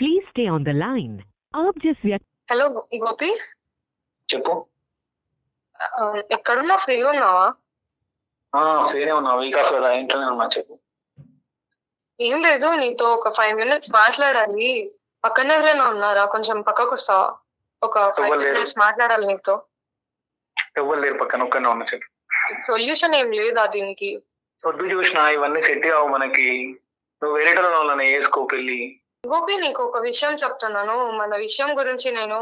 Please stay on the line. आप जिस व्यक्ति హలో గోపి, చెప్పు. ఎక్కడున్నా? ఫ్రీగా ఉన్నావా? ఫ్రీనే ఉన్నా, వీక్ ఆఫ్ కదా, ఇంట్లోనే ఉన్నా. చెప్పు. ఏం లేదు, నీతో ఒక 5 minutes మాట్లాడాలి. పక్కన ఎవరైనా ఉన్నారా? కొంచెం పక్కకు వస్తావా? ఒక 5 minutes మాట్లాడాలి నీతో. ఎవరు లేరు పక్కన, ఒక్కనే ఉన్నా. చెప్పు. సొల్యూషన్ ఏం లేదా దీనికి? వద్దు చూసినా, ఇవన్నీ సెట్ కావు మనకి. నువ్వు వేరే వాళ్ళని వేసుకో పెళ్ళి. గోపి, నీకు ఒక విషయం చెప్తున్నాను. మన విషయం గురించి నేను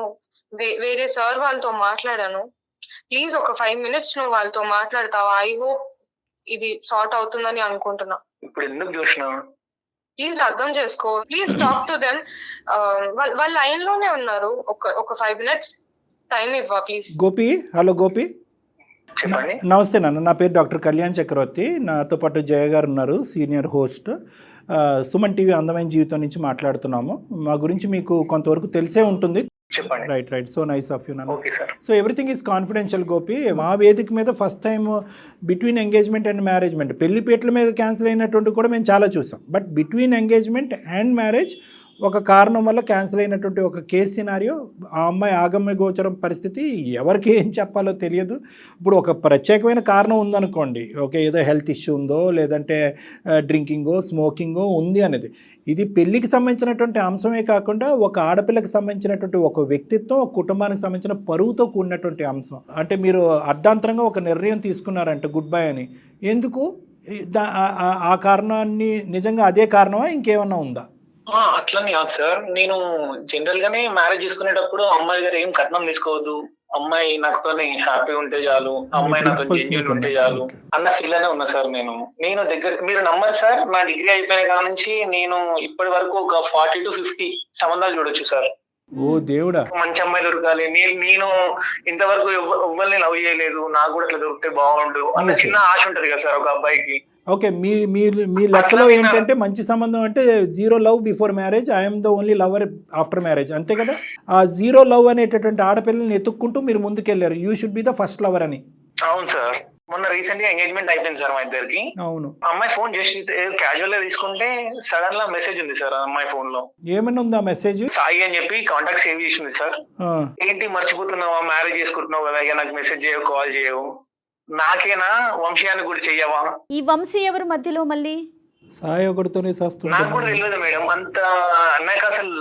వేరే సార్ వాళ్ళతో మాట్లాడాను. ప్లీజ్ ఒక 5 minutes నువ్వు వాళ్ళతో మాట్లాడతావా? ఐ హోప్ ఇది సార్ట్ అవుతుందని అనుకుంటున్నా. ఇప్పుడు ఎందుకు చూసినా? ప్లీజ్ అర్థం చేసుకో. Please talk to them. వాళ్ళ లైన్ లోనే ఉన్నారు. ఒక 5 minutes టైం ఇవ్వ ప్లీజ్. గోపి, హలో గోపి. చెప్పండి. నమస్తే నాన్న, నా పేరు డాక్టర్ కళ్యాణ్ చక్రవర్తి. నాతో పాటు జయ గారు ఉన్నారు, సీనియర్ హోస్ట్. సుమన్ టీవీ అందమైన జీవితం నుంచి మాట్లాడుతున్నాము. మా గురించి మీకు కొంతవరకు తెలిసే ఉంటుంది. చెప్పండి. Right. So nice of you నాన్న. Okay sir. So everything is confidential Gopi. మా వేదిక మీద first time between engagement and marriagement, పెళ్లిపేటల మీద క్యాన్సిల్ అయినటువంటి కూడా మేము చాలా చూసాం. But between engagement and marriage ఒక కారణం వల్ల క్యాన్సిల్ అయినటువంటి ఒక కేసు సినారియో, ఆ అమ్మాయి ఆగమ్య గోచరం పరిస్థితి, ఎవరికి ఏం చెప్పాలో తెలియదు. ఇప్పుడు ఒక ప్రత్యేకమైన కారణం ఉందనుకోండి, ఓకే, ఏదో హెల్త్ ఇష్యూ ఉందో, లేదంటే డ్రింకింగో స్మోకింగో ఉంది అనేది. ఇది పెళ్ళికి సంబంధించినటువంటి అంశమే కాకుండా ఒక ఆడపిల్లకి సంబంధించినటువంటి ఒక వ్యక్తిత్వం, ఒక కుటుంబానికి సంబంధించిన పరువుతో కూడినటువంటి అంశం. అంటే మీరు అర్ధాంతరంగా ఒక నిర్ణయం తీసుకున్నారంటే గుడ్ బై అని. ఎందుకు ఆ కారణాన్ని నిజంగా అదే కారణమా, ఇంకేమన్నా ఉందా? అట్లని కాదు సార్, నేను జనరల్ గానే మ్యారేజ్ చేసుకునేటప్పుడు అమ్మాయి గారు ఏం కట్నం తీసుకోవద్దు, అమ్మాయి నాతో హ్యాపీ ఉంటే చాలు, అమ్మాయి నాతో జెన్యూన్ ఉంటే చాలు అన్న ఫీల్ అనే ఉన్నా సార్. నేను దగ్గర, మీరు నమ్మరు సార్, నా డిగ్రీ అయిపోయిన కాడ నుంచి నేను ఇప్పటి వరకు ఒక 40 to 50 సంబంధాలు చూడొచ్చు సార్. ఓ దేవుడా, మంచి అమ్మాయి దొరకాలి. నేను ఇంతవరకు ఎవరిని లవ్ చేయలేదు, నాకు కూడా అట్లా దొరికితే బాగుండు అన్న చిన్న ఆశ ఉంటది కదా సార్ ఒక అబ్బాయికి. ఓకే, మీ లెక్కలో ఏంటంటే మంచి సంబంధం అంటే 0 love before marriage, I'm the only lover after marriage, అంతే కదా? ఆ 0 love అనేటటువంటి ఆడపిల్లల్ని ఎత్తుక్కుంటూ మీరు ముందుకెళ్ళారు. You should be the first lover అని. అవును సార్. మొన్న రీసెంట్ గా ఎంగేజ్మెంట్ అయిపోయింది సార్ మా ఇద్దరికి. అవును. అమ్మాయి ఫోన్ చేసి క్యాజువల్ గా తీసుకుంటే సడన్ గా మెసేజ్ ఉంది సార్ అమ్మాయి ఫోన్ లో. ఏమన్నా ఉందా మెసేజ్? సాయి అని చెప్పి కాంటాక్ట్ సేవ్ చేసింది సార్. ఏంటి మర్చిపోతున్నావా, మ్యారేజ్ చేసుకుంటున్నావు కదా, ఇక నాకు మెసేజ్ చేయవు, కాల్ చేయవు, నాకేనా వంశీయాన్ని కూడా చెయ్యవా? ఈ వంశీ ఎవరు మధ్యలో? మళ్ళీ సాయి ఒకటితోనే నాకు కూడా తెలియదు మేడం. అంత అన్నాక అసలు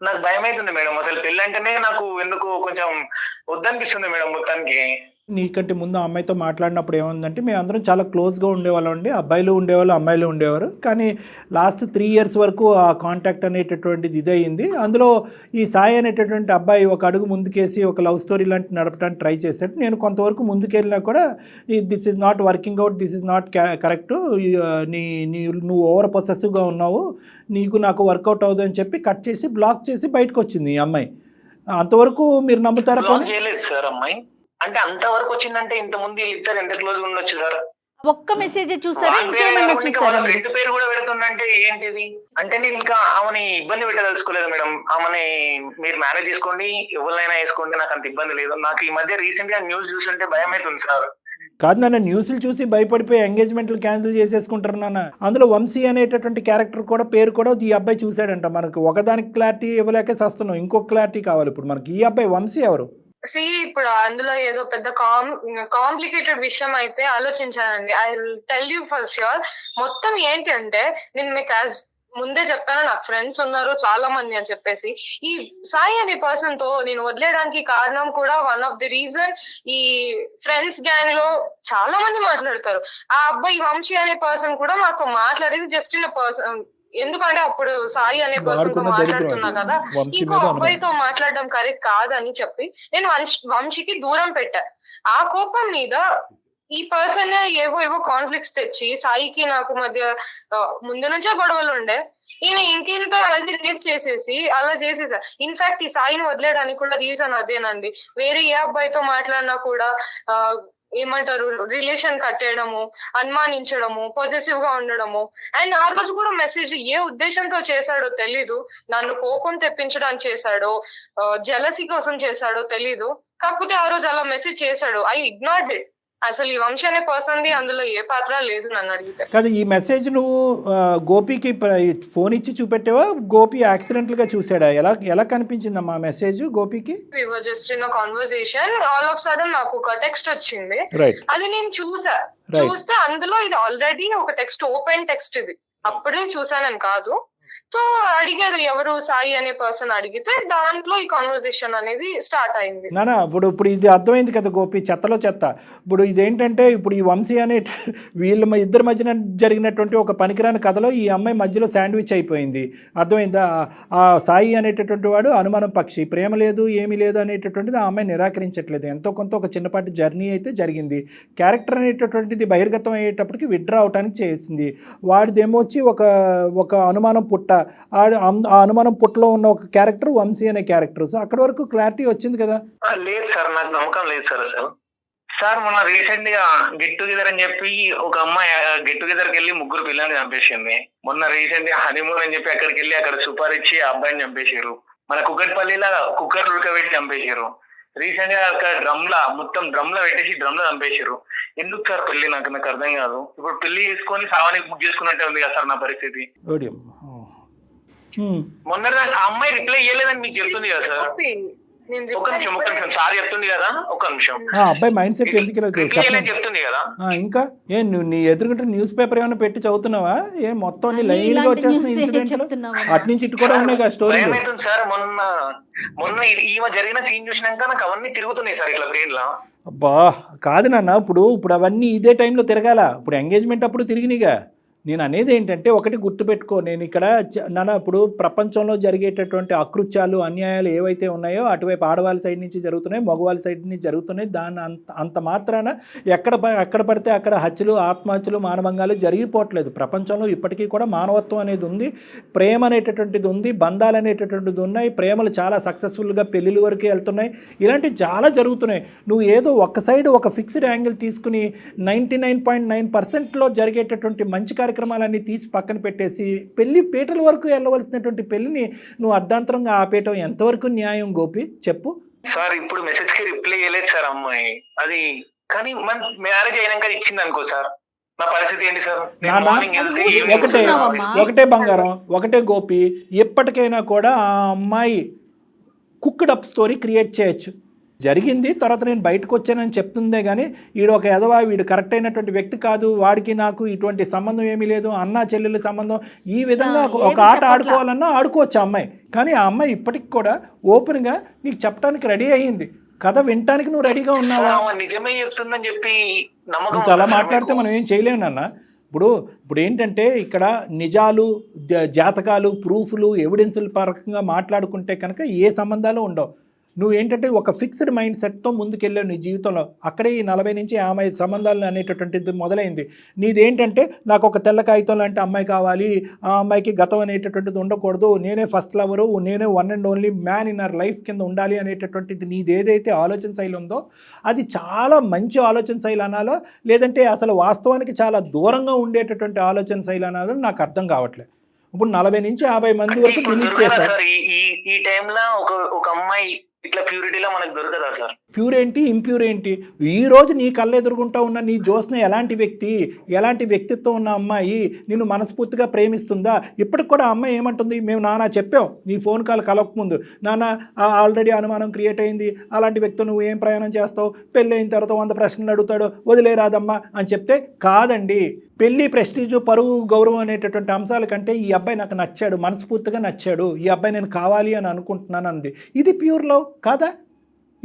నాకు భయం అవుతుంది మేడం. అసలు పెళ్ళి అంటేనే నాకు ఎందుకు కొంచెం వద్దనిపిస్తుంది మేడం మొత్తానికి. నీకంటే ముందు ఆ అమ్మాయితో మాట్లాడినప్పుడు ఏముందంటే, మేము అందరం చాలా క్లోజ్గా ఉండేవాళ్ళం అండి. అబ్బాయిలు ఉండేవాళ్ళు, అమ్మాయిలు ఉండేవారు. కానీ లాస్ట్ 3 years వరకు ఆ కాంటాక్ట్ అనేటటువంటిది ఇదయింది. అందులో ఈ సాయి అనేటటువంటి అబ్బాయి ఒక అడుగు ముందుకేసి ఒక లవ్ స్టోరీ లాంటి నడపడానికి ట్రై చేశాడు. నేను కొంతవరకు ముందుకెళ్ళినా కూడా this is not working out, this is not correct, నువ్వు ఓవర్ పొసెసివ్గా ఉన్నావు, నీకు నాకు వర్కౌట్ అవుతుంది అని చెప్పి కట్ చేసి బ్లాక్ చేసి బయటకు వచ్చింది ఈ అమ్మాయి. అంతవరకు మీరు నమ్ముతారా? చేయలేదు సార్ అమ్మాయి. అంటే అంతవరకు వచ్చిందంటే ఇంత ముందు ఇద్దరు ఎంత క్లోజ్ ఉండొచ్చు సార్. ఒక్క మెసేజ్ చూసారా, ఇంకేమన్నా చూసారా? ఫ్రెండ్ పేరు కూడా పెడుతుందంటే ఏంటిది? అంటే నేను ఇంకా ఆమెని ఇబ్బంది పెట్టదలుచుకోలేదు మేడం. ఆమెని మీరు మ్యారేజ్ చేసుకోండి, ఎవరినైనా వేసుకోండి, నాకు అంత ఇబ్బంది లేదు. నాకు ఈ మధ్య రీసెంట్ గా న్యూస్ చూస్తుంటే భయం అవుతుంది సార్. కాదు నాన్న, న్యూస్లు చూసి భయపడిపోయి ఎంగేజ్మెంట్లు క్యాన్సిల్ చేసేసుకుంటారు నాన్న. అందులో వంశీ అనేటటువంటి క్యారెక్టర్ కూడా, పేరు కూడా ఈ అబ్బాయి చూశాడంట. మనకు ఒకదానికి క్లారిటీ ఇవ్వలేక సస్తున్నాం, ఇంకొక క్లారిటీ కావాలి ఇప్పుడు మనకి. ఈ అబ్బాయి వంశీ ఎవరు? ఇప్పుడు అందులో ఏదో పెద్ద కాంప్లికేటెడ్ విషయం అయితే ఆలోచించానండి. I will tell you for sure. మొత్తం ఏంటి అంటే, నేను మీకు ముందే చెప్పాను, నాకు ఫ్రెండ్స్ ఉన్నారు చాలా మంది అని చెప్పేసి. ఈ సాయి అనే పర్సన్ తో నేను వదిలేయడానికి కారణం కూడా వన్ ఆఫ్ ది రీజన్, ఈ ఫ్రెండ్స్ గ్యాంగ్ లో చాలా మంది మాట్లాడతారు. ఆ అబ్బాయి వంశీ అనే పర్సన్ కూడా మాతో మాట్లాడేది జస్ట్ ఇన్ పర్సన్. ఎందుకంటే అప్పుడు సాయి అనే పర్సన్ తో మాట్లాడుతున్నా కదా, ఇంకో అబ్బాయితో మాట్లాడడం కరెక్ట్ కాదని చెప్పి నేను వంశీకి దూరం పెట్టా. ఆ కోపం మీద ఈ పర్సన్ ఏవో కాన్ఫ్లిక్ట్స్ తెచ్చి సాయికి నాకు మధ్య ముందు నుంచే గొడవలు ఉండే, ఈయన ఇంకేంత అది రిలీజ్ చేసేసి అలా చేసేసా. ఇన్ఫాక్ట్ ఈ సాయిని వదిలేయడానికి కూడా రీజన్ అదేనండి. వేరే ఏ అబ్బాయితో మాట్లాడినా కూడా ఏమంటారు, రిలేషన్ కట్టేయడము, అనుమానించడము, పొజెసివ్ గా ఉండడము. అండ్ ఆ రోజు కూడా మెసేజ్ ఏ ఉద్దేశంతో చేశాడో తెలీదు. నన్ను కోపం తెప్పించడానికి చేశాడో, జెలసీ కోసం చేశాడో తెలీదు. కాకపోతే ఆ రోజు అలా మెసేజ్ చేశాడు. I ignored it. అసలు ఈ వంశీ అనే పర్సన్ ది అందులో ఏ పాత్ర లేదు నన్ను అడిగితే. కాదు, ఈ మెసేజ్ నువ్వు గోపికి ఫోన్ ఇచ్చి చూపెట్టావా, గోపి యాక్సిడెంటల్ గా చూసాడా? ఎలా ఎలా కనిపించిందమ్మా message గోపికి? We were just in a conversation, all of a sudden నాకు ఒక టెక్స్ట్ వచ్చింది. రైట్. అది నేను చూస్తే అందులో ఇది ఆల్రెడీ ఒక టెక్స్ట్, ఓపెన్ టెక్స్ట్ ఇది. అప్పుడే చూసానని కాదు. సో అడిగారు ఎవరు సాయి అనే పర్సన్ అడిగితే దాంట్లో ఈ కాన్వర్సేషన్ అనేది స్టార్ట్ అయింది. నానా ఇప్పుడు ఇది అర్థమైంది కదా గోపి, చెత్తలో చెత్త. ఇప్పుడు ఇదేంటంటే ఇప్పుడు ఈ వంశీ అనే వీళ్ళ ఇద్దరి మధ్యన జరిగినటువంటి ఒక పనికిరాని కథలో ఈ అమ్మాయి మధ్యలో శాండ్విచ్ అయిపోయింది. అర్థమైందా? ఆ సాయి అనేటటువంటి వాడు అనుమానం పక్షి, ప్రేమ లేదు ఏమీ లేదు అనేటటువంటిది ఆ అమ్మాయి నిరాకరించట్లేదు. ఎంతో కొంత ఒక చిన్నపాటి జర్నీ అయితే జరిగింది. క్యారెక్టర్ అనేటటువంటిది బహిర్గతం అయ్యేటప్పటికి విత్డ్రా అవటానికి చేసింది. వాడిదేమో వచ్చి ఒక అనుమానం పుట్ట, ఆ అనుమానం పుట్టలో ఉన్న ఒక క్యారెక్టర్ వంశీ అనే క్యారెక్టర్. సో అక్కడి వరకు క్లారిటీ వచ్చింది కదా? లేదు సార్, నాకు నమ్మకం లేదు సార్ అసలు. సార్ మొన్న రీసెంట్ గా గెట్ టుగెదర్ అని చెప్పి ఒక అమ్మాయి గెట్ టుగెదర్ కి వెళ్ళి 3 పిల్లల్ని చంపేసింది. మొన్న రీసెంట్ గా హనీమూన్ అని చెప్పి అక్కడికి వెళ్ళి అక్కడ సుపారిచ్చి ఆ అబ్బాయిని చంపేసారు. మన కుక్కట్పల్లిలో కుక్కర్ ఉడకబెట్టి చంపేసారు. రీసెంట్ గా అక్కడ మొత్తం డ్రమ్లా పెట్టేసి డ్రమ్లో చంపేసారు. ఎందుకు సార్ పెళ్లి? నాకు అర్థం కాదు. ఇప్పుడు పెళ్లి చేసుకొని సావానికి బుక్ చేసుకున్నట్టే ఉంది కదా సార్ నా పరిస్థితి. మొన్న ఆ అమ్మాయి రిప్లై ఇయ్యలేదని మీకు చెప్తుంది కదా సార్. ఒక నిమిషం సార్ చెప్తుంది కదా, ఒక నిమిషం. అబ్బాయి మైండ్ సెట్ ఎందుకు చెప్తుంది కదా. ఇంకా ఏం నీ ఎదురుకుంటే న్యూస్ పేపర్ ఏమైనా పెట్టి చదువుతున్నావా? ఏం మొత్తం లైన్ గా వచ్చేసిన ఇన్సిడెంట్ అటు నుంచి ఇటు కూడా ఉన్నాయి కదా స్టోరీ. ఏమైతుంది సార్, మొన్న ఈమె జరిగిన సీన్ చూసినాక నాకు అవన్నీ తిరుగుతున్నాయి సార్ ఇట్లా బ్రెయిన్ లో. అబ్బా కాదు నాన్న, ఇప్పుడు అవన్నీ ఇదే టైంలో తిరగాల. ఇప్పుడు ఎంగేజ్మెంట్ అప్పుడు తిరిగినాయిగా. నేను అనేది ఏంటంటే ఒకటి గుర్తుపెట్టుకో, నేను ఇక్కడ నాన్న ఇప్పుడు ప్రపంచంలో జరిగేటటువంటి అకృత్యాలు అన్యాయాలు ఏవైతే ఉన్నాయో అటువైపు ఆడవాళ్ళ సైడ్ నుంచి జరుగుతున్నాయి, మగవాళ్ళ సైడ్ నుంచి జరుగుతున్నాయి. దాన్ని అంత మాత్రాన ఎక్కడ పడితే అక్కడ హత్యలు, ఆత్మహత్యలు, మానభంగాలు జరిగిపోవట్లేదు. ప్రపంచంలో ఇప్పటికీ కూడా మానవత్వం అనేది ఉంది, ప్రేమ అనేటటువంటిది ఉంది, బంధాలు అనేటటువంటిది ఉన్నాయి. ప్రేమలు చాలా సక్సెస్ఫుల్గా పెళ్ళిళ్ళ వరకు వెళ్తున్నాయి. ఇలాంటివి చాలా జరుగుతున్నాయి. నువ్వు ఏదో ఒక సైడ్ ఒక ఫిక్స్డ్ యాంగిల్ తీసుకుని 99.9%లో జరిగేటటువంటి మంచి కార్యక్రమాలన్నీ తీసి పక్కన పెట్టేసి పెళ్లి పీటల వరకు వెళ్ళవలసినటువంటి పెళ్లిని నువ్వు అర్ధాంతరంగా ఆపేయటం ఎంతవరకు న్యాయం గోపి చెప్పు? సార్ ఇప్పుడు మెసేజ్ కి రిప్లై ఇవ్వలేదు సార్ అమ్మాయి. అది కానీ మన మ్యారేజ్ అయినాక ఇచ్చింది అనుకో సార్, నా పరిస్థితి ఏంటి సార్? ఒకటే బంగారం, ఒకటే గోపి, ఎప్పటికైనా కూడా ఆ అమ్మాయి కుక్డ్ అప్ స్టోరీ క్రియేట్ చేయొచ్చు. జరిగింది, తర్వాత నేను బయటకు వచ్చానని చెప్తుందే కానీ వీడు ఒక ఎదవా, వీడు కరెక్ట్ అయినటువంటి వ్యక్తి కాదు, వాడికి నాకు ఇటువంటి సంబంధం ఏమీ లేదు, అన్నా చెల్లెల సంబంధం, ఈ విధంగా ఒక ఆట ఆడుకోవాలన్నా ఆడుకోవచ్చు అమ్మాయి. కానీ ఆ అమ్మాయి ఇప్పటికి కూడా ఓపెన్గా నీకు చెప్పడానికి రెడీ అయ్యింది. కథ వినటానికి నువ్వు రెడీగా ఉన్నావా? నిజమే చెప్తుందని చెప్పి ఇంకా అలా మాట్లాడితే మనం ఏం చేయలేము నాన్న. ఇప్పుడు ఏంటంటే ఇక్కడ నిజాలు, జాతకాలు, ప్రూఫ్లు, ఎవిడెన్సుల పరంగా మాట్లాడుకుంటే కనుక ఏ సంబంధాలు ఉండవు. నువ్వేంటంటే ఒక ఫిక్స్డ్ మైండ్ సెట్తో ముందుకెళ్ళావు నీ జీవితంలో. అక్కడే ఈ 40 నుంచి 50 సంబంధాలు అనేటటువంటిది మొదలైంది. నీదేంటంటే నాకు ఒక తెల్ల కాగితం లాంటి అమ్మాయి కావాలి, ఆ అమ్మాయికి గతం అనేటటువంటిది ఉండకూడదు, నేనే ఫస్ట్ లవరు, నేనే one and only man in our life కింద ఉండాలి అనేటటువంటిది నీదేదైతే ఆలోచన శైలి ఉందో అది చాలా మంచి ఆలోచన శైలి అనాలో, లేదంటే అసలు వాస్తవానికి చాలా దూరంగా ఉండేటటువంటి ఆలోచన శైలి అనాలో నాకు అర్థం కావట్లేదు. ఇప్పుడు 40 నుంచి 50 మంది వరకు డిలీట్ చేశారు. ఈ టైంలో ఒక అమ్మాయి ఇట్లా ప్యూరిటీలో మనకు దొరకదా సార్? ప్యూర్ ఏంటి, ఇంప్యూర్ ఏంటి? ఈరోజు నీ కళ్ళు ఎదుర్కొంటా ఉన్న నీ జ్యోత్స్న ఎలాంటి వ్యక్తి, ఎలాంటి వ్యక్తిత్వం ఉన్న అమ్మాయి, నిన్ను మనస్ఫూర్తిగా ప్రేమిస్తుందా? ఇప్పటికి కూడా అమ్మాయి ఏమంటుంది, మేము నాన్న చెప్పాం నీ ఫోన్ కాల్ కలవకముందు, నాన్న ఆల్రెడీ అనుమానం క్రియేట్ అయింది, అలాంటి వ్యక్తి నువ్వు ఏం ప్రయాణం చేస్తావు, పెళ్ళి అయిన తర్వాత 100 ప్రశ్నలు అడుగుతాడు, వదిలేరాదమ్మా అని చెప్తే, కాదండి పెళ్ళి, ప్రెస్టీజు, పరువు, గౌరవం అనేటటువంటి అంశాల కంటే ఈ అబ్బాయి నాకు నచ్చాడు, మనస్ఫూర్తిగా నచ్చాడు, ఈ అబ్బాయి నేను కావాలి అని అనుకుంటున్నాను అంది. ఇది ప్యూర్ లవ్ కాదా?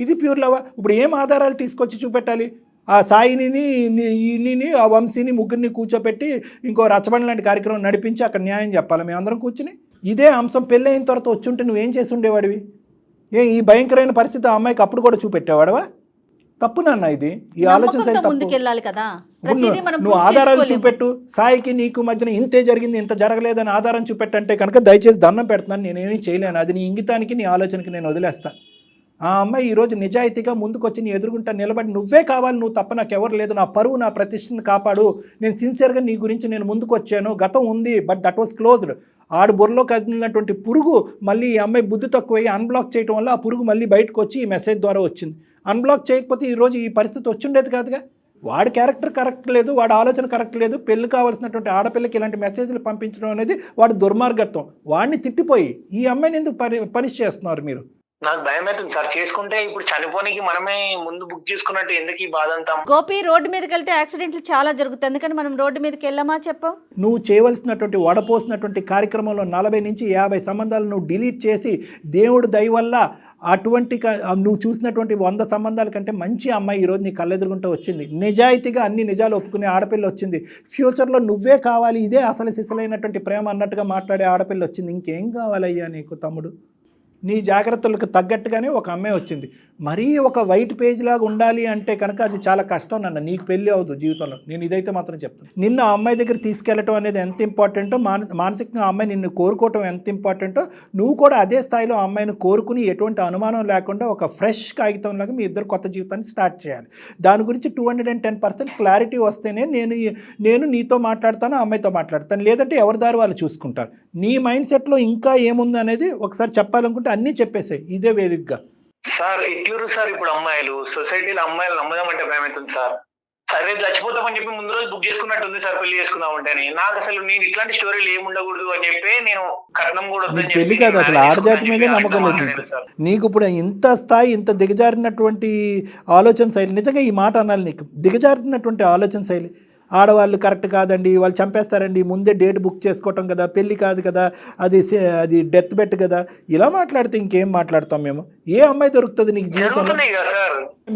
ఇది ప్యూర్ లవ్. ఇప్పుడు ఏం ఆధారాలు తీసుకొచ్చి చూపెట్టాలి? ఆ సాయిని, ఆ వంశీని, ముగ్గురిని కూర్చోపెట్టి ఇంకో రచ్చబండి లాంటి కార్యక్రమం నడిపించి అక్కడ న్యాయం చెప్పాలి మేమందరం కూర్చుని? ఇదే అంశం పెళ్ళి అయిన తర్వాత వచ్చుంటే నువ్వేం చేసి ఉండేవాడివి? ఈ భయంకరమైన పరిస్థితి ఆ అమ్మాయికి అప్పుడు కూడా చూపెట్టేవాడవా? తప్పు నాన్న ఇది. ఈ ఆలోచన శైలి తప్పు. నువ్వు ఆధారాలు చూపెట్టు. సాయికి నీకు మధ్యన ఇంతే జరిగింది, ఇంత జరగలేదని ఆధారం చూపెట్టంటే కనుక దయచేసి దండం పెడుతున్నాను, నేనేమీ చేయలేను. అది నీ ఇంగితానికి, నీ ఆలోచనకి నేను వదిలేస్తాను. ఆ అమ్మాయి ఈరోజు నిజాయితీగా ముందుకు వచ్చి నీ ఎదుర్కొంటా నిలబడి, నువ్వే కావాలి, నువ్వు తప్ప నాకు ఎవరు లేదు, నా పరువు, నా ప్రతిష్టను కాపాడు, నేను సిన్సియర్గా నీ గురించి నేను ముందుకు వచ్చాను, గతం ఉంది బట్ దట్ వాస్ క్లోజ్డ్. ఆడు బుర్రలో కదిలినటువంటి పురుగు మళ్ళీ ఈ అమ్మాయి బుద్ధి తక్కువయ్యి అన్బ్లాక్ చేయడం వల్ల ఆ పురుగు మళ్ళీ బయటకు వచ్చి ఈ మెసేజ్ ద్వారా వచ్చింది. అన్బ్లాక్ చేయకపోతే ఈరోజు ఈ పరిస్థితి వచ్చిండేది కాదుగా. వాడి క్యారెక్టర్ కరెక్ట్ లేదు, వాడి ఆలోచన కరెక్ట్ లేదు, పెళ్లి కావాల్సినటువంటి ఆడపిల్లకి ఇలాంటి మెసేజ్లు పంపించడం అనేది వాడి దుర్మార్గత్వం. వాడిని తిట్టిపోయి ఈ అమ్మాయిని ఎందుకు పనిష్ చేస్తున్నారు మీరు? నాకు భయం అవుతుంది సార్, చేసుకుంటే ఇప్పుడు చనిపోనికి మనమే ముందు బుక్ చేసుకున్నట్టు ఎందుకు ఈ బాధ అంతా? గోపి, రోడ్డు మీదకి వెళ్తే యాక్సిడెంట్లు చాలా జరుగుతాయి, ఎందుకంటే మనం రోడ్డు మీదకి వెళ్ళామా చెప్పావు? నువ్వు చేయవలసినటువంటి వడపోసినటువంటి కార్యక్రమంలో 40 నుంచి 50 సంబంధాలు నువ్వు డిలీట్ చేసి దేవుడు దయ వల్ల అటువంటి నువ్వు చూసినటువంటి 100 సంబంధాల కంటే మంచి అమ్మాయి ఈరోజు నీ కళ్ళెదురుగుంటూ వచ్చింది. నిజాయితీగా అన్ని నిజాలు ఒప్పుకునే ఆడపిల్ల వచ్చింది. ఫ్యూచర్లో నువ్వే కావాలి, ఇదే అసలు సిసలైనటువంటి ప్రేమ అన్నట్టుగా మాట్లాడే ఆడపిల్ల వచ్చింది. ఇంకేం కావాలయ్యా నీకు తమ్ముడు? నీ జాగ్రత్తలకు తగ్గట్టుగానే ఒక అమ్మాయి వచ్చింది. మరీ ఒక వైట్ పేజ్ లాగా ఉండాలి అంటే కనుక అది చాలా కష్టం నాన్న. నీకు పెళ్ళి అవ్వదు జీవితంలో, నేను ఇదైతే మాత్రం చెప్తాను. నిన్ను ఆ అమ్మాయి దగ్గర తీసుకెళ్ళటం అనేది ఎంత ఇంపార్టెంటో, మానసికంగా ఆ అమ్మాయి నిన్ను కోరుకోవటం ఎంత ఇంపార్టెంటో, నువ్వు కూడా అదే స్థాయిలో ఆ అమ్మాయిని కోరుకుని ఎటువంటి అనుమానం లేకుండా ఒక ఫ్రెష్ కాగితంలాగా మీ ఇద్దరు కొత్త జీవితాన్ని స్టార్ట్ చేయాలి. దాని గురించి 210% క్లారిటీ వస్తేనే నేను నీతో మాట్లాడతాను, ఆ అమ్మాయితో మాట్లాడతాను. లేదంటే ఎవరి దారి వాళ్ళు చూసుకుంటారు. నీ మైండ్ సెట్లో ఇంకా ఏముంది అనేది ఒకసారి చెప్పాలనుకుంటే అన్నీ చెప్పేసాయి ఇదే వేదికగా. సార్ ఎట్లరు సార్ ఇప్పుడు అమ్మాయిలు, సొసైటీలో అమ్మాయిలు నమ్మదామంటే భయమవుతుంది సార్. సరే చచ్చిపోతామని చెప్పి ముందు రోజు బుక్ చేసుకున్నట్టుంది సార్ పెళ్లి చేసుకుందామంటేనే. నాకు అసలు నేను ఇట్లాంటి స్టోరీలు ఏమి ఉండకూడదు అని చెప్పి నేను కట్నం కూడా పెళ్లి కాదు, అసలు ఆడజాతి మీదే నమ్మకం లేదు నీకు. ఇప్పుడు ఇంత స్థాయి, ఇంత దిగజారినటువంటి ఆలోచన శైలి, నిజంగా ఈ మాట అనాలి నీకు, దిగజారినటువంటి ఆలోచన శైలి. ఆడవాళ్ళు కరెక్ట్ కాదండి, వాళ్ళు చంపేస్తారండి, ముందే డేట్ బుక్ చేసుకోవటం కదా, పెళ్ళి కాదు కదా, అది డెత్ బెట్ కదా, ఇలా మాట్లాడితే ఇంకేం మాట్లాడతాం మేము? ఏ అమ్మాయి దొరుకుతుంది నీకు జీవితంలో?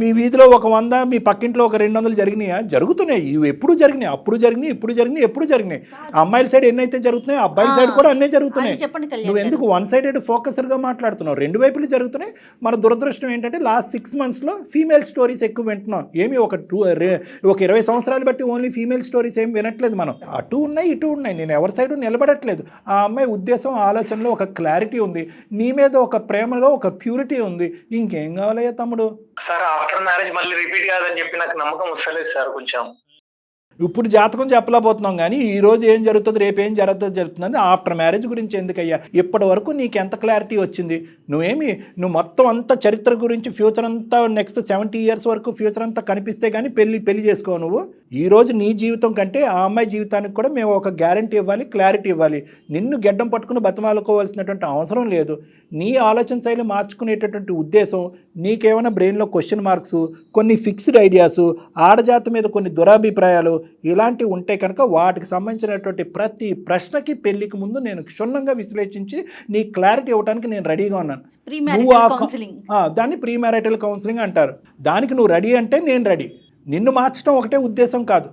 మీ వీధిలో ఒక 100, మీ పక్కింట్లో ఒక 200 జరిగినాయా? జరుగుతున్నాయి. ఇవి ఎప్పుడు జరిగినాయి, అప్పుడు జరిగినాయి, ఇప్పుడు జరిగినాయి, ఎప్పుడు జరిగినాయి. అమ్మాయిల సైడ్ ఎన్నైతే జరుగుతున్నాయి, అబ్బాయిల సైడ్ కూడా అన్నీ జరుగుతున్నాయి. నువ్వు ఎందుకు వన్ సైడెడ్ ఫోకస్డ్గా మాట్లాడుతున్నావు? రెండు వైపులు జరుగుతున్నాయి. మన దురదృష్టం ఏంటంటే లాస్ట్ 6 monthsలో ఫీమేల్ స్టోరీస్ ఎక్కువ వింటున్నాం. ఏమి ఒక 20 సంవత్సరాలు బట్టి ఓన్లీ ఫీమేల్ స్టోరీస్ ఏం వినట్లేదు మనం. అటు ఉన్నాయి, ఇటు ఉన్నాయి. నేను ఎవరి సైడు నిలబడట్లేదు. ఆ అమ్మాయి ఉద్దేశం, ఆలోచనలో ఒక క్లారిటీ ఉంది, నీ మీద ఒక ప్రేమలో ఒక ప్యూరిటీ ఉంది. ఇంకేం కావాలయ్యా తమ్ముడు? సార్ ఆఫ్టర్ మ్యారేజ్ మళ్ళీ రిపీట్ కాదని చెప్పి నాకు నమ్మకం వస్తలేదు సార్. కొంచెం ఇప్పుడు జాతకం చెప్పలేకపోతున్నాం కానీ ఈ రోజు ఏం జరుగుతుంది, రేపు ఏం జరుగుతుందని ఆఫ్టర్ మ్యారేజ్ గురించి ఎందుకయ్యా? ఇప్పటి వరకు నీకు ఎంత క్లారిటీ వచ్చింది? నువ్వు మొత్తం అంతా చరిత్ర గురించి, ఫ్యూచర్ అంతా నెక్స్ట్ 70 years వరకు ఫ్యూచర్ అంతా కనిపిస్తే కానీ పెళ్లి చేసుకోవు నువ్వు. ఈ రోజు నీ జీవితం కంటే ఆ అమ్మాయి జీవితానికి కూడా మేము ఒక గ్యారంటీ ఇవ్వాలి, క్లారిటీ ఇవ్వాలి. నిన్ను గెడ్డం పట్టుకుని బతిమాలుకోవాల్సినటువంటి అవసరం లేదు. నీ ఆలోచన శైలి మార్చుకునేటటువంటి ఉద్దేశం, నీకేమైనా బ్రెయిన్లో క్వశ్చన్ మార్క్స్, కొన్ని ఫిక్స్డ్ ఐడియాస్, ఆడజాతి మీద కొన్ని దురాభిప్రాయాలు ఇలాంటివి ఉంటే కనుక వాటికి సంబంధించినటువంటి ప్రతి ప్రశ్నకి పెళ్లికి ముందు నేను క్షుణ్ణంగా విశ్లేషించి నీ క్లారిటీ ఇవ్వడానికి నేను రెడీగా ఉన్నాను. దాన్ని ప్రీ మ్యారిటల్ కౌన్సిలింగ్ అంటారు. దానికి నువ్వు రెడీ అంటే నేను రెడీ. నిన్ను మార్చడం ఒకటే ఉద్దేశం కాదు,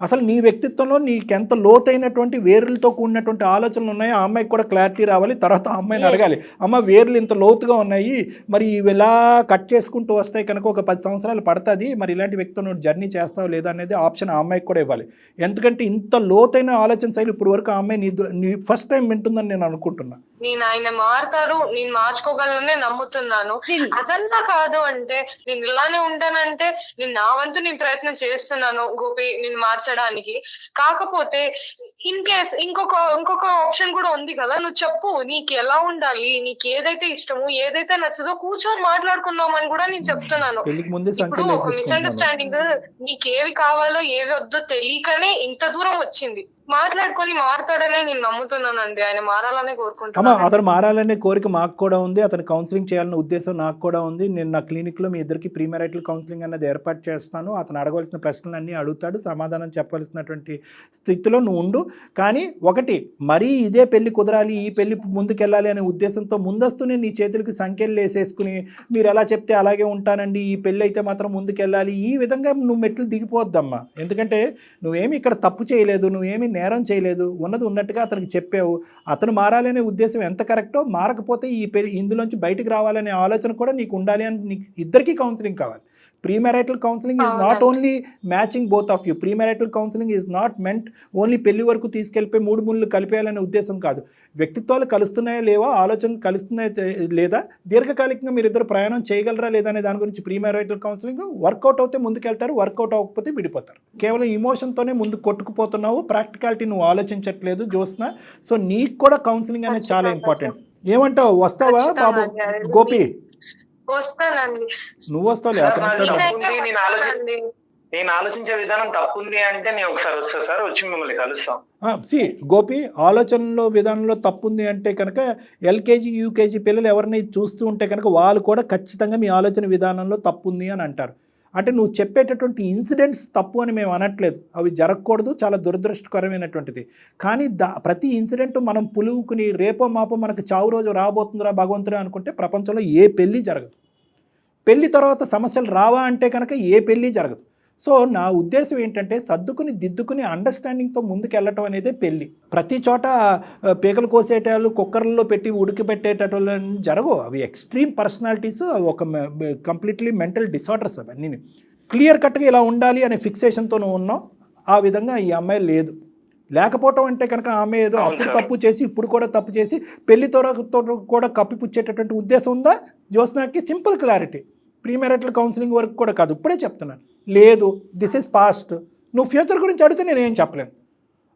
అసలు నీ వ్యక్తిత్వంలో నీకెంత లోతైనటువంటి వేర్లతో కూడినటువంటి ఆలోచనలు ఉన్నాయో ఆ అమ్మాయికి కూడా క్లారిటీ రావాలి. తర్వాత ఆ అమ్మాయిని అడగాలి, అమ్మ వేర్లు ఇంత లోతుగా ఉన్నాయి, మరి ఇవి ఎలా కట్ చేసుకుంటూ వస్తాయి కనుక ఒక 10 సంవత్సరాలు పడుతుంది, మరి ఇలాంటి వ్యక్తితో నువ్వు జర్నీ చేస్తావు లేదా అనేది ఆప్షన్ ఆ అమ్మాయికి కూడా ఇవ్వాలి. ఎందుకంటే ఇంత లోతైన ఆలోచన శైలి ఇప్పుడు వరకు ఆ అమ్మాయి నీ ఫస్ట్ టైం వింటుందని నేను అనుకుంటున్నా. నేను ఆయన మారుతారు, నేను మార్చుకోగలనే నమ్ముతున్నాను. అదంతా కాదు అంటే నేను ఇలానే ఉంటానంటే నేను నా వంతు నేను ప్రయత్నం చేస్తున్నాను గోపి నేను మార్చడానికి. కాకపోతే ఇన్ కేస్ ఇంకొక ఆప్షన్ కూడా ఉంది కదా, నువ్వు చెప్పు నీకు ఎలా ఉండాలి, నీకు ఏదైతే ఇష్టమో ఏదైతే నచ్చదో కూర్చొని మాట్లాడుకుందాం అని కూడా నేను చెప్తున్నాను. ఇప్పుడు మిస్అండర్స్టాండింగ్, నీకు ఏవి కావాలో ఏవి వద్దో తెలియకనే ఇంత దూరం వచ్చింది. మాట్లాడుకొని మారుతాడనే నేను నమ్ముతున్నానండి. ఆయన మారాలనే కోరుకుంటున్నాను. అతను మారాలనే కోరిక మాకు కూడా ఉంది, అతను కౌన్సిలింగ్ చేయాలనే ఉద్దేశం నాకు కూడా ఉంది. నేను నా క్లినిక్లో మీ ఇద్దరికి ప్రీ మ్యారిటల్ కౌన్సిలింగ్ అనేది ఏర్పాటు చేస్తాను. అతను అడగవలసిన ప్రశ్నలన్నీ అడుగుతాడు, సమాధానం చెప్పవలసినటువంటి స్థితిలో నువ్వు ఉండు. కానీ ఒకటి, మరీ ఇదే పెళ్లి కుదరాలి, ఈ పెళ్లి ముందుకెళ్ళాలి అనే ఉద్దేశంతో ముందస్తునే నీ చేతులకి సంఖ్యలు వేసేసుకుని మీరు ఎలా చెప్తే అలాగే ఉంటానండి, ఈ పెళ్ళి అయితే మాత్రం ముందుకెళ్ళాలి, ఈ విధంగా నువ్వు మెట్లు దిగిపోద్దమ్మా. ఎందుకంటే నువ్వేమి ఇక్కడ తప్పు చేయలేదు, నువ్వేమి నేరం చేయలేదు, ఉన్నది ఉన్నట్టుగా అతనికి చెప్పావు. అతను మారాలనే ఉద్దేశం ఎంత కరెక్టో, మారకపోతే ఇందులోంచి బయటకు రావాలనే ఆలోచన కూడా నీకు ఉండాలి అని నీకు ఇద్దరికీ కౌన్సిలింగ్ కావాలి. Premarital counselling is not only matching both of you. Premarital counselling is not meant only పెళ్లి వరకు తీసుకెళ్ళిపోయి 3 ముళ్ళు కలిపేయాలనే ఉద్దేశం కాదు. వ్యక్తిత్వాలు కలుస్తున్నాయా లేవా, ఆలోచనలు కలుస్తున్నాయా లేదా, దీర్ఘకాలికంగా మీరిద్దరు ప్రయాణం చేయగలరా లేదా అనే దాని గురించి ప్రీమ్యారిటల్ కౌన్సిలింగ్. వర్కౌట్ అవుతే ముందుకెళ్తారు, వర్కౌట్ అవ్వకపోతే విడిపోతారు. కేవలం ఇమోషన్తోనే ముందు కొట్టుకుపోతున్నావు, ప్రాక్టికాలిటీ నువ్వు ఆలోచించట్లేదు జ్యోత్స్న. సో నీకు కూడా కౌన్సిలింగ్ అనేది చాలా ఇంపార్టెంట్. ఏమంటావు, వస్తావా బాబు గోపి? వస్తానండి. నువ్వు వస్తావు, నేను ఆలోచించే విధానం తప్పుంది అంటే నేను ఒకసారి వస్తా సార్, వచ్చి మిమ్మల్ని కలుస్తాం. గోపి, ఆలోచనలో విధానంలో తప్పుంది అంటే కనుక ఎల్కేజీ యూకేజీ పిల్లలు ఎవరిని చూస్తూ ఉంటే కనుక వాళ్ళు కూడా ఖచ్చితంగా మీ ఆలోచన విధానంలో తప్పుంది అని అంటారు. అంటే నువ్వు చెప్పేటటువంటి ఇన్సిడెంట్స్ తప్పు అని మేము అనట్లేదు, అవి జరగకూడదు, చాలా దురదృష్టకరమైనటువంటిది. కానీ ప్రతి ఇన్సిడెంట్ మనం పులువుకుని రేపో మాపో మనకు చావు రోజు రాబోతుందిరా భగవంతుడా అనుకుంటే ప్రపంచంలో ఏ పెళ్ళి జరగదు. పెళ్లి తర్వాత సమస్యలు రావా అంటే కనుక ఏ పెళ్ళి జరగదు. సో నా ఉద్దేశం ఏంటంటే సర్దుకుని దిద్దుకుని అండర్స్టాండింగ్తో ముందుకు వెళ్ళటం అనేది పెళ్ళి. ప్రతి చోట పీకలు కోసేటాలు కుక్కర్లలో పెట్టి ఉడికిపెట్టేటట్లు జరగవు. అవి ఎక్స్ట్రీమ్ పర్సనాలిటీస్, ఒక కంప్లీట్లీ మెంటల్ డిసార్డర్స్. అవన్నీ క్లియర్ కట్గా ఇలా ఉండాలి అనే ఫిక్సేషన్తో నువ్వు ఉన్నావు. ఆ విధంగా ఈ అమ్మాయి లేదు. లేకపోవటం అంటే కనుక ఆమె ఏదో అప్పుడు తప్పు చేసి ఇప్పుడు కూడా తప్పు చేసి పెళ్లితో కూడా కప్పిపుచ్చేటటువంటి ఉద్దేశం ఉందా జ్యోత్స్నాకి? సింపుల్ క్లారిటీ, ప్రీమెరిటల్ కౌన్సిలింగ్ వరకు కూడా కాదు, ఇప్పుడే చెప్తున్నాను. లేదు, దిస్ ఈజ్ పాస్ట్. నువ్వు ఫ్యూచర్ గురించి అడిగితే నేనేం చెప్పలేను.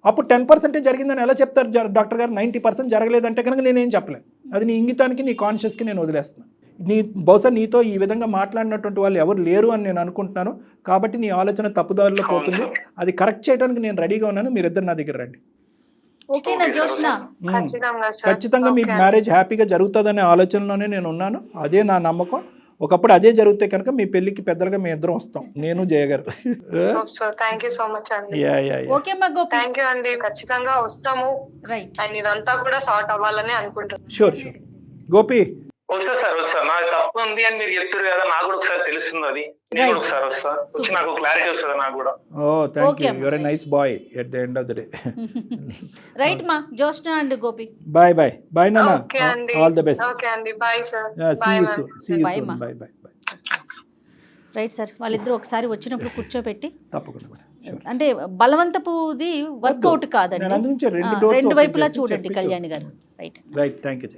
అప్పుడు 10% జరిగిందని ఎలా చెప్తారు డాక్టర్ గారు? 90% జరగలేదంటే కనుక నేనేం చెప్పలేను. అది నీ ఇంగితానికి నీ కాన్షియస్కి నేను వదిలేస్తున్నాను. బహుశా నీతో ఈ విధంగా మాట్లాడినటువంటి వాళ్ళు ఎవరు లేరు అని నేను అనుకుంటున్నాను. కాబట్టి నీ ఆలోచన తప్పుదారిలో పోతుంది. అది కరెక్ట్ చేయడానికి నేను రెడీగా ఉన్నాను. మీరిద్దరు నా దగ్గర రండి. ఖచ్చితంగా మీ మ్యారేజ్ హ్యాపీగా జరుగుతుందనే ఆలోచనలోనే నేను ఉన్నాను. అదే నా నమ్మకం. ఒకప్పుడు అదే జరిగితే కనుక మీ పెళ్లికి పెద్దలుగా మేము ఇద్దరం వస్తాం, నేను జయగారు. థ్యాంక్ యూ సో మచ్ అండి. థ్యాంక్ యూ అండి, ఖచ్చితంగా వస్తాము. అండ్ ఇదంతా కూడా సార్ట్ అవ్వాలని అనుకుంటున్నాను. షూర్ గోపి వస్తా సార్, వస్తా. నాకు తప్పు ఉంది అని మీరు చెప్తారు కదా, నాకు కూడా ఒకసారి తెలుస్తుంది. అది నేను కూడా ఒకసారి వస్తా, వచ్చి నాకు క్లారిటీ వస్తుంది నాకు కూడా. Thank you, you're a nice boy at the end of the day. Right మా జ్యోత్స్న అండ్ గోపి. బాయ్ నాన్న, ఓకే అండి, ఆల్ ది బెస్ట్. ఓకే అండి, bye sir. See you soon. Bye. Right sir, వాళ్ళిద్దరూ ఒకసారి వచ్చినప్పుడు కూర్చోబెట్టి తప్పకుండా అంటే బలవంతపుది వర్కౌట్ కాదండి, రెండు వైపులా చూడండి కళ్యాణి గారు. Right, thank you.